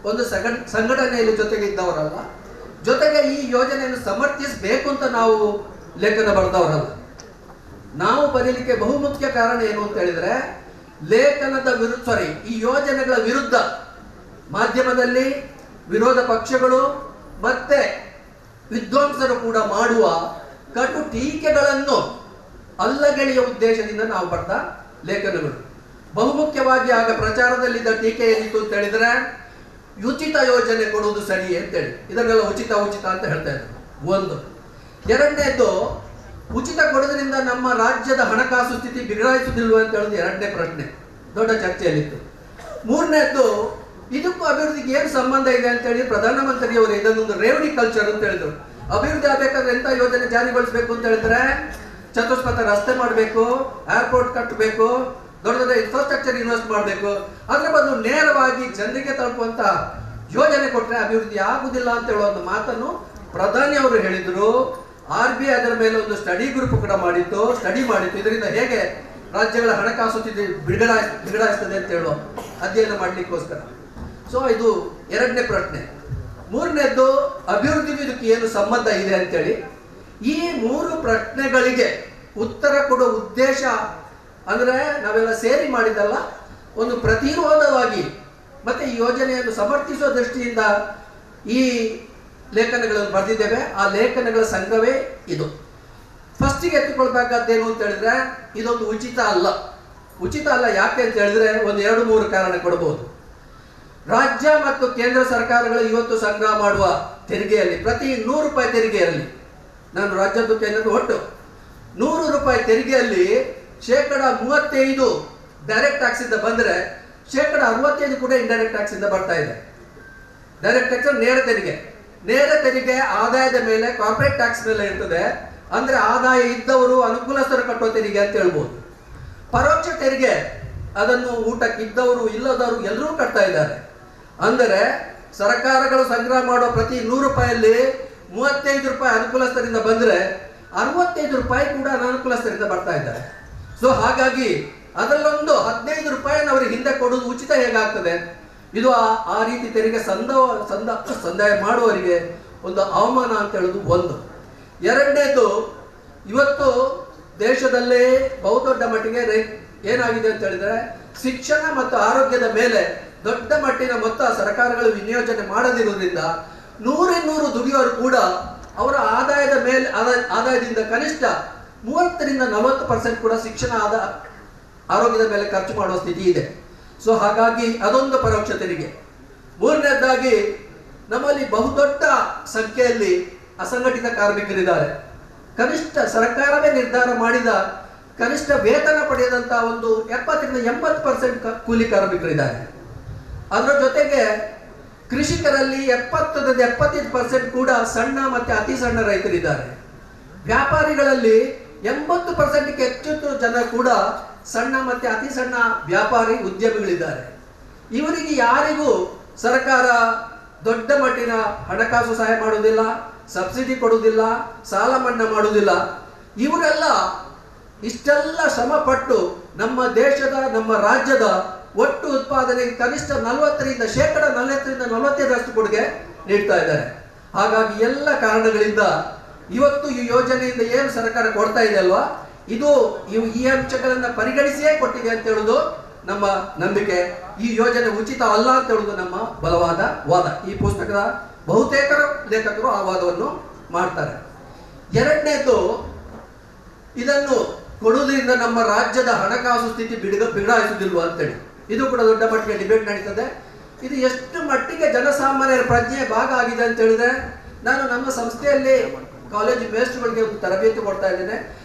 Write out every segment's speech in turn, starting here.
ಒಂದು ಸಂಘಟನೆಯಲ್ಲಿ ಜೊತೆಗಿದ್ದವರಲ್ಲ, ಜೊತೆಗೆ ಈ ಯೋಜನೆಯನ್ನು ಸಮರ್ಥಿಸಬೇಕು ಅಂತ ನಾವು ಲೇಖನ ಬರೆದವರಲ್ಲ. ನಾವು ಬರೀಲಿಕ್ಕೆ ಬಹುಮುಖ್ಯ ಕಾರಣ ಏನು ಅಂತ ಹೇಳಿದ್ರೆ, ಲೇಖನದ ವಿರುದ್ಧ ಈ ಯೋಜನೆಗಳ ವಿರುದ್ಧ ಮಾಧ್ಯಮದಲ್ಲಿ ವಿರೋಧ ಪಕ್ಷಗಳು ಮತ್ತೆ ವಿದ್ವಾಂಸರು ಕೂಡ ಮಾಡುವ ಕಟು ಟೀಕೆಗಳನ್ನು ಅಲ್ಲಗೆಳೆಯ ಉದ್ದೇಶದಿಂದ ನಾವು ಬರೆದ ಲೇಖನಗಳು. ಬಹುಮುಖ್ಯವಾಗಿ ಆಗ ಪ್ರಚಾರದಲ್ಲಿದ್ದ ಟೀಕೆ ಏನಿತ್ತು ಅಂತ ಹೇಳಿದ್ರೆ, ಉಚಿತ ಯೋಜನೆ ಕೊಡುವುದು ಸರಿ ಅಂತೇಳಿ, ಇದನ್ನೆಲ್ಲ ಉಚಿತ ಉಚಿತ ಅಂತ ಹೇಳ್ತಾ ಇದ್ರು. ಒಂದು. ಎರಡನೇದು, ಉಚಿತ ಕೊಡೋದ್ರಿಂದ ನಮ್ಮ ರಾಜ್ಯದ ಹಣಕಾಸು ಸ್ಥಿತಿ ಬಿಗಡಾಯಿಸುವುದಿಲ್ವ ಅಂತ ಹೇಳೋದು ಎರಡನೇ ಪ್ರಶ್ನೆ, ದೊಡ್ಡ ಚರ್ಚೆಯಲ್ಲಿತ್ತು. ಮೂರನೇದ್ದು, ಇದಕ್ಕೂ ಅಭಿವೃದ್ಧಿಗೆ ಏನು ಸಂಬಂಧ ಇದೆ ಅಂತ ಹೇಳಿ ಪ್ರಧಾನಮಂತ್ರಿಯವರು ಇದನ್ನೊಂದು ರೇವಡಿ ಕಲ್ಚರ್ ಅಂತ ಹೇಳಿದ್ರು. ಅಭಿವೃದ್ಧಿ ಆಗಬೇಕಾದ್ರೆ ಎಂತ ಯೋಜನೆ ಜಾರಿಗೊಳಿಸಬೇಕು ಅಂತ ಹೇಳಿದ್ರೆ, ಚತುಷ್ಪಥ ರಸ್ತೆ ಮಾಡಬೇಕು, ಏರ್ಪೋರ್ಟ್ ಕಟ್ಟಬೇಕು, ದೊಡ್ಡ ದೊಡ್ಡ ಇನ್ಫ್ರಾಸ್ಟ್ರಕ್ಚರ್ ಇನ್ವೆಸ್ಟ್ ಮಾಡಬೇಕು. ಅದರ ಬದಲು ನೇರವಾಗಿ ಜನರಿಗೆ ತಲುಪುವಂತ ಯೋಜನೆ ಕೊಟ್ಟರೆ ಅಭಿವೃದ್ಧಿ ಆಗುದಿಲ್ಲ ಅಂತ ಹೇಳುವ ಒಂದು ಮಾತನ್ನು ಪ್ರಧಾನಿ ಅವರು ಹೇಳಿದ್ರು. RBI ಅದರ ಮೇಲೆ ಒಂದು ಸ್ಟಡಿ ಗ್ರೂಪ್ ಕೂಡ ಸ್ಟಡಿ ಮಾಡಿತ್ತು, ಇದರಿಂದ ಹೇಗೆ ರಾಜ್ಯಗಳ ಹಣಕಾಸು ಸ್ಥಿತಿ ಬಿಗಡಾಯಿಸ್ತದೆ ಅಂತ ಹೇಳುವ ಅಧ್ಯಯನ ಮಾಡಲಿಕ್ಕೋಸ್ಕರ. ಸೊ ಇದು ಎರಡನೇ ಪ್ರಶ್ನೆ. ಮೂರನೇದ್ದು, ಅಭಿವೃದ್ಧಿಗೂ ಇದಕ್ಕೆ ಏನು ಸಂಬಂಧ ಇದೆ ಅಂತೇಳಿ. ಈ ಮೂರು ಪ್ರಶ್ನೆಗಳಿಗೆ ಉತ್ತರ ಕೊಡುವ ಉದ್ದೇಶ ಅಂದ್ರೆ ನಾವೆಲ್ಲ ಸೇರಿ ಮಾಡಿದಲ್ಲ, ಒಂದು ಪ್ರತಿರೋಧವಾಗಿ ಮತ್ತೆ ಈ ಯೋಜನೆಯನ್ನು ಸಮರ್ಥಿಸುವ ದೃಷ್ಟಿಯಿಂದ ಈ ಲೇಖನಗಳನ್ನು ಬರೆದಿದ್ದೇವೆ. ಆ ಲೇಖನಗಳ ಸಂಘವೇ ಇದು. ಫಸ್ಟಿಗೆ ಎತ್ತಿಕೊಳ್ಬೇಕಾದ್ದೇನು ಅಂತ ಹೇಳಿದ್ರೆ, ಇದೊಂದು ಉಚಿತ ಅಲ್ಲ. ಉಚಿತ ಅಲ್ಲ ಯಾಕೆ ಅಂತ ಹೇಳಿದ್ರೆ, ಒಂದು 2-3 ಕಾರಣ ಕೊಡಬಹುದು. ರಾಜ್ಯ ಮತ್ತು ಕೇಂದ್ರ ಸರ್ಕಾರಗಳು ಇವತ್ತು ಸಂಗ್ರಹ ಮಾಡುವ ತೆರಿಗೆಯಲ್ಲಿ ಪ್ರತಿ 100 ರೂಪಾಯಿ ತೆರಿಗೆಯಲ್ಲಿ, ನಾನು ರಾಜ್ಯದ್ದು ಕೇಂದ್ರದ ಒಟ್ಟು 100 ರೂಪಾಯಿ ತೆರಿಗೆಯಲ್ಲಿ 35% ಡೈರೆಕ್ಟ್ ಟ್ಯಾಕ್ಸ್ ಇಂದ ಬಂದ್ರೆ 65% ಕೂಡ ಇಂಡೈರೆಕ್ಟ್ ಟ್ಯಾಕ್ಸ್ ಇಂದ ಬರ್ತಾ ಇದೆ. ಡೈರೆಕ್ಟ್ ಟ್ಯಾಕ್ಸ್ ನೇರ ತೆರಿಗೆ ಆದಾಯದ ಮೇಲೆ, ಕಾರ್ಪೊರೇಟ್ ಟ್ಯಾಕ್ಸ್ ಮೇಲೆ ಇರ್ತದೆ. ಅಂದ್ರೆ ಆದಾಯ ಇದ್ದವರು ಅನುಕೂಲಸ್ಥರು ಕಟ್ಟುವ ತೆರಿಗೆ ಅಂತ ಹೇಳ್ಬೋದು. ಪರೋಕ್ಷ ತೆರಿಗೆ ಅದನ್ನು ಊಟಕ್ಕಿದ್ದವರು ಇಲ್ಲದವರು ಎಲ್ಲರೂ ಕಟ್ತಾ ಇದ್ದಾರೆ. ಅಂದರೆ ಸರ್ಕಾರಗಳು ಸಂಗ್ರಹ ಮಾಡುವ ಪ್ರತಿ 100 ರೂಪಾಯಲ್ಲಿ 35 ರೂಪಾಯಿ ಅನುಕೂಲಸ್ಥರಿಂದ ಬಂದ್ರೆ 65 ರೂಪಾಯಿ ಕೂಡ ಅನನುಕೂಲಸ್ಥರಿಂದ ಬರ್ತಾ ಇದ್ದಾರೆ. ಸೊ ಹಾಗಾಗಿ ಅದರಲ್ಲೊಂದು 15 ರೂಪಾಯಿನ ಅವರಿಗೆ ಹಿಂದೆ ಕೊಡುವುದು ಉಚಿತ ಹೇಗಾಗ್ತದೆ? ಇದು ಆ ರೀತಿ ತೆರಿಗೆ ಸಂದಾಯ ಮಾಡುವವರಿಗೆ ಒಂದು ಅವಮಾನ ಅಂತ ಹೇಳುದು ಒಂದು. ಎರಡನೇದು, ಇವತ್ತು ದೇಶದಲ್ಲಿ ಬಹುದೊಡ್ಡ ಮಟ್ಟಿಗೆ ಏನಾಗಿದೆ ಅಂತ ಹೇಳಿದ್ರೆ, ಶಿಕ್ಷಣ ಮತ್ತು ಆರೋಗ್ಯದ ಮೇಲೆ ದೊಡ್ಡ ಮಟ್ಟಿನ ಮೊತ್ತ ಸರ್ಕಾರಗಳು ವಿನಿಯೋಜನೆ ಮಾಡದಿರುವುದರಿಂದ 100 ದುಡಿಯೋರು ಕೂಡ ಅವರ ಆದಾಯದ ಮೇಲೆ ಆದಾಯದಿಂದ ಕನಿಷ್ಠ 30ರಿಂದ 40% ಕೂಡ ಶಿಕ್ಷಣ ಆರೋಗ್ಯದ ಮೇಲೆ ಖರ್ಚು ಮಾಡುವ ಸ್ಥಿತಿ ಇದೆ. ಸೊ ಹಾಗಾಗಿ ಅದೊಂದು ಪರೋಕ್ಷ ತೆರಿಗೆ. ಮೂರನೇದಾಗಿ, ನಮ್ಮಲ್ಲಿ ಬಹುದೊಡ್ಡ ಸಂಖ್ಯೆಯಲ್ಲಿ ಅಸಂಘಟಿತ ಕಾರ್ಮಿಕರಿದ್ದಾರೆ. ಕನಿಷ್ಠ ಸರ್ಕಾರವೇ ನಿರ್ಧಾರ ಮಾಡಿದ ಕನಿಷ್ಠ ವೇತನ ಪಡೆಯದಂತಹ ಒಂದು 70ರಿಂದ 80% ಕೂಲಿ ಕಾರ್ಮಿಕರಿದ್ದಾರೆ. ಅದರ ಜೊತೆಗೆ ಕೃಷಿಕರಲ್ಲಿ 70ರಿಂದ 75% ಕೂಡ ಸಣ್ಣ ಮತ್ತೆ ಅತಿ ಸಣ್ಣ ರೈತರಿದ್ದಾರೆ. ವ್ಯಾಪಾರಿಗಳಲ್ಲಿ 80%ಕ್ಕೆ ಹೆಚ್ಚು ಜನ ಕೂಡ ಸಣ್ಣ ಮತ್ತೆ ಅತಿ ಸಣ್ಣ ವ್ಯಾಪಾರಿ ಉದ್ಯಮಿಗಳಿದ್ದಾರೆ. ಇವರಿಗೆ ಯಾರಿಗೂ ಸರ್ಕಾರ ದೊಡ್ಡ ಮಟ್ಟಿನ ಹಣಕಾಸು ಸಹಾಯ ಮಾಡುವುದಿಲ್ಲ, ಸಬ್ಸಿಡಿ ಕೊಡುವುದಿಲ್ಲ, ಸಾಲ ಮನ್ನಾ ಮಾಡುವುದಿಲ್ಲ. ಇವರೆಲ್ಲ ಇಷ್ಟೆಲ್ಲ ಶ್ರಮ ಪಟ್ಟು ನಮ್ಮ ದೇಶದ, ನಮ್ಮ ರಾಜ್ಯದ ಒಟ್ಟು ಉತ್ಪಾದನೆಗೆ ಕನಿಷ್ಠ 40ರಿಂದ 45% ಕೊಡುಗೆ ನೀಡ್ತಾ ಇದ್ದಾರೆ. ಹಾಗಾಗಿ ಎಲ್ಲ ಕಾರಣಗಳಿಂದ ಇವತ್ತು ಈ ಯೋಜನೆಯಿಂದ ಏನು ಸರ್ಕಾರ ಕೊಡ್ತಾ ಇದೆ ಅಲ್ವಾ, ಇದು ಈ ಅಂಶಗಳನ್ನ ಪರಿಗಣಿಸಿಯೇ ಕೊಟ್ಟಿದೆ ಅಂತ ಹೇಳುದು ನಮ್ಮ ನಂಬಿಕೆ. ಈ ಯೋಜನೆ ಉಚಿತ ಅಲ್ಲ ಅಂತ ಹೇಳುದು ನಮ್ಮ ಬಲವಾದ ವಾದ. ಈ ಪುಸ್ತಕದ ಬಹುತೇಕ ಲೇಖಕರು ಆ ವಾದವನ್ನು ಮಾಡ್ತಾರೆ. ಎರಡನೇದು, ಇದನ್ನು ಕೊಡುವುದರಿಂದ ನಮ್ಮ ರಾಜ್ಯದ ಹಣಕಾಸು ಸ್ಥಿತಿ ಬಿಗಡಾಯಿಸುವುದಿಲ್ವ ಅಂತೇಳಿ. ಇದು ಕೂಡ ದೊಡ್ಡ ಮಟ್ಟಿಗೆ ಡಿಬೇಟ್ ನಡೀತದೆ. ಇದು ಎಷ್ಟು ಮಟ್ಟಿಗೆ ಜನಸಾಮಾನ್ಯರ ಪ್ರಜ್ಞೆ ಭಾಗ ಆಗಿದೆ ಅಂತ ಹೇಳಿದ್ರೆ, ನಾನು ನಮ್ಮ ಸಂಸ್ಥೆಯಲ್ಲಿ ಕಾಲೇಜು ಮೇಸ್ಟ್ರುಗಳಿಗೆ ಒಂದು ತರಬೇತಿ ಕೊಡ್ತಾ ಇದ್ದೇನೆ.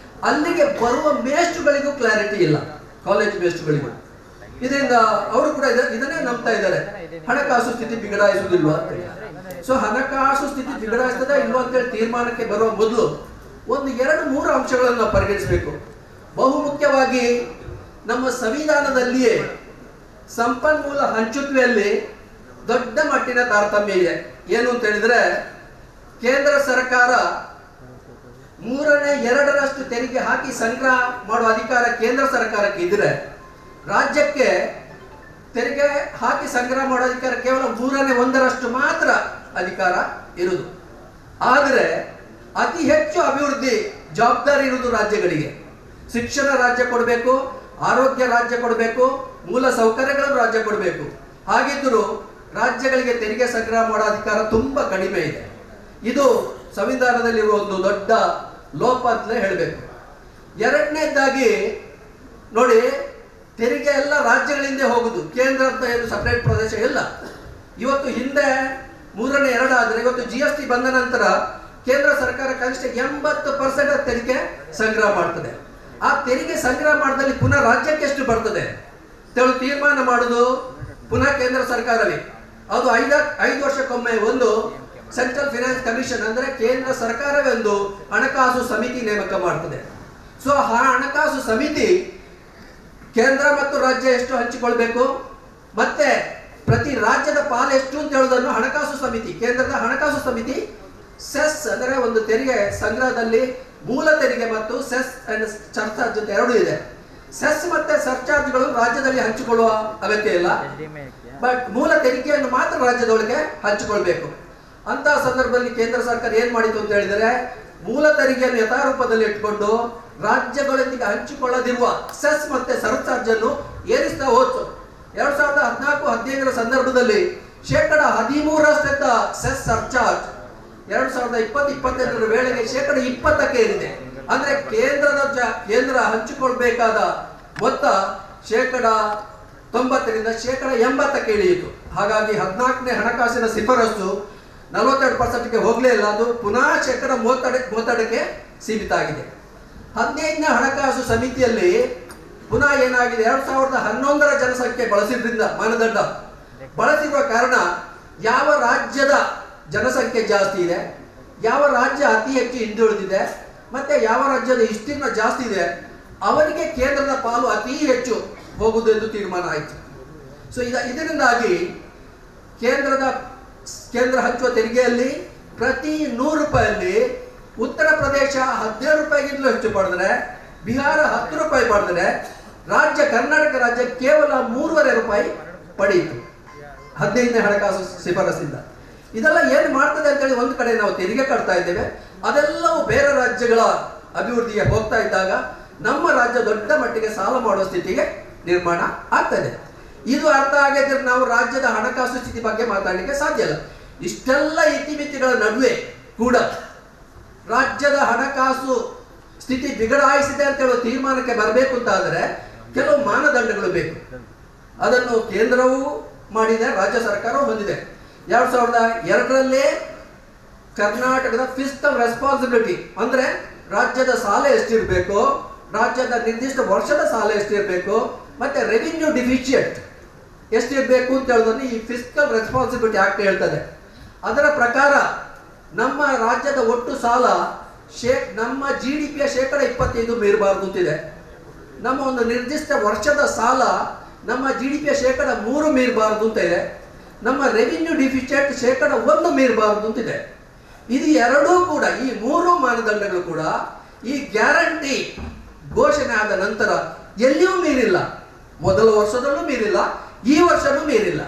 ಅಲ್ಲಿಗೆ ಬರುವ ಮೇಸ್ಟ್ರುಗಳಿಗೂ ಕ್ಲಾರಿಟಿ ಇಲ್ಲ, ಕಾಲೇಜ್ ಮೇಸ್ಟ್ರುಗಳಿಗೂ. ಇದರಿಂದ ಅವರು ಕೂಡ ಇದನ್ನೇ ನಂಬ್ತಾ ಇದ್ದಾರೆ, ಹಣಕಾಸು ಸ್ಥಿತಿ ಬಿಗಡಾಯಿಸುವುದಿಲ್ವ ಅಂತ. ಸೊ ಹಣಕಾಸು ಸ್ಥಿತಿ ಬಿಗಡಾಯಿಸ್ತದೆ ಇಲ್ವಾ ಅಂತೇಳಿ ತೀರ್ಮಾನಕ್ಕೆ ಬರುವ ಮೊದಲು ಒಂದು 2-3 ಅಂಶಗಳನ್ನು ನಾವು ಪರಿಗಣಿಸಬೇಕು. ಬಹುಮುಖ್ಯವಾಗಿ ನಮ್ಮ ಸಂವಿಧಾನದಲ್ಲಿಯೇ ಸಂಪನ್ಮೂಲ ಹಂಚುವಿಕೆಯಲ್ಲಿ ದೊಡ್ಡ ಮಟ್ಟಿನ ತಾರತಮ್ಯ ಇದೆ. ಏನು ಅಂತ ಹೇಳಿದ್ರೆ, ಕೇಂದ್ರ ಸರ್ಕಾರ 2/3 ತೆರಿಗೆ ಹಾಕಿ ಸಂಗ್ರಹ ಮಾಡುವ ಅಧಿಕಾರ ಕೇಂದ್ರ ಸರ್ಕಾರಕ್ಕೆ ಇದ್ರೆ, ರಾಜ್ಯಕ್ಕೆ ತೆರಿಗೆ ಹಾಕಿ ಸಂಗ್ರಹ ಮಾಡೋ ಅಧಿಕಾರ ಕೇವಲ 1/3 ಮಾತ್ರ ಅಧಿಕಾರ ಇರುವುದು. ಆದರೆ ಅತಿ ಹೆಚ್ಚು ಅಭಿವೃದ್ಧಿ ಜವಾಬ್ದಾರಿ ಇರುವುದು ರಾಜ್ಯಗಳಿಗೆ. ಶಿಕ್ಷಣ ರಾಜ್ಯ ಕೊಡಬೇಕು, ಆರೋಗ್ಯ ರಾಜ್ಯ ಕೊಡಬೇಕು, ಮೂಲ ಸೌಕರ್ಯಗಳನ್ನು ರಾಜ್ಯ ಕೊಡಬೇಕು. ಹಾಗಿದ್ದರೂ ರಾಜ್ಯಗಳಿಗೆ ತೆರಿಗೆ ಸಂಗ್ರಹ ಮಾಡೋ ಅಧಿಕಾರ ತುಂಬಾ ಕಡಿಮೆ ಇದೆ. ಇದು ಸಂವಿಧಾನದಲ್ಲಿರುವ ಒಂದು ದೊಡ್ಡ ಲೋಪ ಅಂತಲೇ ಹೇಳಬೇಕು. ಎರಡನೇದಾಗಿ ನೋಡಿ, ತೆರಿಗೆ ಎಲ್ಲ ರಾಜ್ಯಗಳಿಂದ ಹೋಗುದು, ಕೇಂದ್ರ ಅಂತ ಏನು ಸಪರೇಟ್ ಪ್ರದೇಶ ಇಲ್ಲ. ಇವತ್ತು ಹಿಂದೆ 3/2 ಆದರೆ ಇವತ್ತು GST ಬಂದ ನಂತರ ಕೇಂದ್ರ ಸರ್ಕಾರ ಕನಿಷ್ಠ 80% ತೆರಿಗೆ ಸಂಗ್ರಹ ಮಾಡ್ತದೆ. ಆ ತೆರಿಗೆ ಸಂಗ್ರಹ ಮಾಡಿದಲ್ಲಿ ಪುನಃ ರಾಜ್ಯಕ್ಕೆ ಎಷ್ಟು ಬರ್ತದೆ ತೀರ್ಮಾನ ಮಾಡುದು ಪುನಃ ಕೇಂದ್ರ ಸರ್ಕಾರವೇ. ಅದು 5 ವರ್ಷಕ್ಕೊಮ್ಮೆ ಒಂದು ಸೆಂಟ್ರಲ್ ಫಿನಾನ್ಸ್ ಕಮಿಷನ್ ಅಂದ್ರೆ ಕೇಂದ್ರ ಸರ್ಕಾರವೇ ಒಂದು ಹಣಕಾಸು ಸಮಿತಿ ನೇಮಕ ಮಾಡ್ತದೆ. ಸೊ ಆ ಹಣಕಾಸು ಸಮಿತಿ ಕೇಂದ್ರ ಮತ್ತು ರಾಜ್ಯ ಎಷ್ಟು ಹಂಚಿಕೊಳ್ಬೇಕು, ಮತ್ತೆ ಪ್ರತಿ ರಾಜ್ಯದ ಪಾಲು ಎಷ್ಟು ಅಂತ ಹೇಳುವುದನ್ನು ಹಣಕಾಸು ಸಮಿತಿ, ಕೇಂದ್ರದ ಹಣಕಾಸು ಸಮಿತಿ ಸೆಸ್ ಅಂದರೆ ಒಂದು ತೆರಿಗೆ ಸಂಗ್ರಹದಲ್ಲಿ ಮೂಲ ತೆರಿಗೆ ಮತ್ತು ಸೆಸ್ ಅಂಡ್ ಸರ್ಚಾರ್ಜ್ ಅಂತ ಎರಡು ಇದೆ. ಸೆಸ್ ಮತ್ತೆ ಸರ್ಚಾರ್ಜ್ಗಳು ರಾಜ್ಯದಲ್ಲಿ ಹಂಚಿಕೊಳ್ಳುವ ಅಗತ್ಯ ಇಲ್ಲ, ಬಟ್ ಮೂಲ ತೆರಿಗೆಯನ್ನು ಮಾತ್ರ ರಾಜ್ಯದೊಳಗೆ ಹಂಚಿಕೊಳ್ಬೇಕು. ಅಂತ ಸಂದರ್ಭದಲ್ಲಿ ಕೇಂದ್ರ ಸರ್ಕಾರ ಏನ್ ಮಾಡಿತು ಅಂತ ಹೇಳಿದರೆ, ಮೂಲ ತೆರಿಗೆಯನ್ನು ಯಥಾರೂಪದಲ್ಲಿ ಇಟ್ಕೊಂಡು ರಾಜ್ಯಗಳೊಂದಿಗೆ ಹಂಚಿಕೊಳ್ಳದಿರುವ ಸೆಸ್ ಮತ್ತೆ ಸರ್ಚಾರ್ಜ್ ಅನ್ನು ಏರಿಸ್ತಾ ಹೋಯ್ತು. 2014-15 ಸಂದರ್ಭದಲ್ಲಿ 13% ಸೆಸ್ ಸರ್ಚಾರ್ಜ್ 2020-22 ವೇಳೆಗೆ 20% ಏರಿದೆ. ಅಂದ್ರೆ ಕೇಂದ್ರ ಹಂಚಿಕೊಳ್ಬೇಕಾದ ಮೊತ್ತ 90% 80% ಇಳಿಯಿತು. ಹಾಗಾಗಿ 14ನೇ ಹಣಕಾಸಿನ ಶಿಫಾರಸು 42%ಗೆ ಹೋಗಲೇ ಇಲ್ಲ, ಅದು ಪುನಃ 32%ಕ್ಕೆ ಸೀಮಿತ ಆಗಿದೆ. 15ನೇ ಹಣಕಾಸು ಸಮಿತಿಯಲ್ಲಿ ಪುನಃ ಏನಾಗಿದೆ, 2011 ಜನಸಂಖ್ಯೆ ಬಳಸಿದ್ರಿಂದ ಮಾನದಂಡ ಬಳಸಿರುವ ಕಾರಣ ಯಾವ ರಾಜ್ಯದ ಜನಸಂಖ್ಯೆ ಜಾಸ್ತಿ ಇದೆ, ಯಾವ ರಾಜ್ಯ ಅತಿ ಹೆಚ್ಚು ಹಿಂದುಳಿದಿದೆ, ಮತ್ತೆ ಯಾವ ರಾಜ್ಯದ ವಿಸ್ತೀರ್ಣ ಜಾಸ್ತಿ ಇದೆ ಅವರಿಗೆ ಕೇಂದ್ರದ ಪಾಲು ಅತಿ ಹೆಚ್ಚು ಹೋಗುವುದು ಎಂದು ತೀರ್ಮಾನ ಆಯಿತು. ಸೊ ಇದರಿಂದಾಗಿ ಕೇಂದ್ರ ಹಂಚುವ ತೆರಿಗೆಯಲ್ಲಿ ಪ್ರತಿ 100 ರೂಪಾಯಿಯಲ್ಲಿ ಉತ್ತರ ಪ್ರದೇಶ 17 ರೂಪಾಯಿಗಿಂತಲೂ ಹೆಚ್ಚು ಪಡೆದರೆ, ಬಿಹಾರ 10 ರೂಪಾಯಿ ಪಡೆದರೆ, ಕರ್ನಾಟಕ ರಾಜ್ಯ ಕೇವಲ 3.5 ರೂಪಾಯಿ ಪಡೆಯಿತು 15ನೇ ಹಣಕಾಸು ಶಿಫಾರಸಿಂದ. ಇದೆಲ್ಲ ಏನು ಮಾಡ್ತದೆ ಅಂತೇಳಿ ಒಂದು ಕಡೆ ನಾವು ತೆರಿಗೆ ಕಟ್ತಾ ಇದ್ದೇವೆ, ಅದೆಲ್ಲವೂ ಬೇರೆ ರಾಜ್ಯಗಳ ಅಭಿವೃದ್ಧಿಗೆ ಹೋಗ್ತಾ ಇದ್ದಾಗ ನಮ್ಮ ರಾಜ್ಯ ದೊಡ್ಡ ಮಟ್ಟಿಗೆ ಸಾಲ ಮಾಡುವ ಸ್ಥಿತಿಗೆ ನಿರ್ಮಾಣ ಆಗ್ತದೆ. ಇದು ಅರ್ಥ ಆಗಿದ್ರೆ ನಾವು ರಾಜ್ಯದ ಹಣಕಾಸು ಸ್ಥಿತಿ ಬಗ್ಗೆ ಮಾತಾಡಲಿಕ್ಕೆ ಸಾಧ್ಯ ಇಲ್ಲ. ಇಷ್ಟೆಲ್ಲ ಇತಿಮಿತಿಗಳ ನಡುವೆ ಕೂಡ ರಾಜ್ಯದ ಹಣಕಾಸು ಸ್ಥಿತಿ ಬಿಗಡಾಯಿಸಿದೆ ಅಂತ ಹೇಳುವ ತೀರ್ಮಾನಕ್ಕೆ ಬರಬೇಕು ಅಂತ ಆದರೆ ಕೆಲವು ಮಾನದಂಡಗಳು ಬೇಕು. ಅದನ್ನು ಕೇಂದ್ರವೂ ಮಾಡಿದೆ, ರಾಜ್ಯ ಸರ್ಕಾರವೂ ಹೊಂದಿದೆ. 2002 ಕರ್ನಾಟಕದ ಫಿಸ್ಕಲ್ ರೆಸ್ಪಾನ್ಸಿಬಿಲಿಟಿ ಅಂದ್ರೆ ರಾಜ್ಯದ ಸಾಲ ಎಷ್ಟಿರಬೇಕು, ರಾಜ್ಯದ ನಿರ್ದಿಷ್ಟ ವರ್ಷದ ಸಾಲ ಎಷ್ಟಿರಬೇಕು, ಮತ್ತೆ ರೆವಿನ್ಯೂ ಡಿಫಿಷಿಯಂಟ್ ಎಷ್ಟಿರಬೇಕು ಅಂತ ಹೇಳೋದನ್ನು ಈ ಫಿಸ್ಕಲ್ ರೆಸ್ಪಾನ್ಸಿಬಿಲಿಟಿ ಆಕ್ಟ್ ಹೇಳ್ತದೆ. ಅದರ ಪ್ರಕಾರ ನಮ್ಮ ರಾಜ್ಯದ ಒಟ್ಟು ಸಾಲ ನಮ್ಮ GDPಯ 25% ಮೀರಬಾರದು ಅಂತಿದೆ. ನಮ್ಮ ಒಂದು ನಿರ್ದಿಷ್ಟ ವರ್ಷದ ಸಾಲ ನಮ್ಮ GDPಯ 3% ಮೀರಬಾರದು ಅಂತ ಇದೆ. ನಮ್ಮ ರೆವಿನ್ಯೂ ಡಿಫಿಷಿಯಂಟ್ 1% ಮೀರಬಾರದು ಅಂತಿದೆ. ಇದು ಎರಡೂ ಕೂಡ, ಈ 3 ಮಾನದಂಡಗಳು ಕೂಡ ಈ ಗ್ಯಾರಂಟಿ ಘೋಷಣೆ ಆದ ನಂತರ ಎಲ್ಲಿಯೂ ಮೀರಿಲ್ಲ. ಮೊದಲ ವರ್ಷದಲ್ಲೂ ಮೀರಿಲ್ಲ, ಈ ವರ್ಷನೂ ಮೀರಿಲ್ಲ.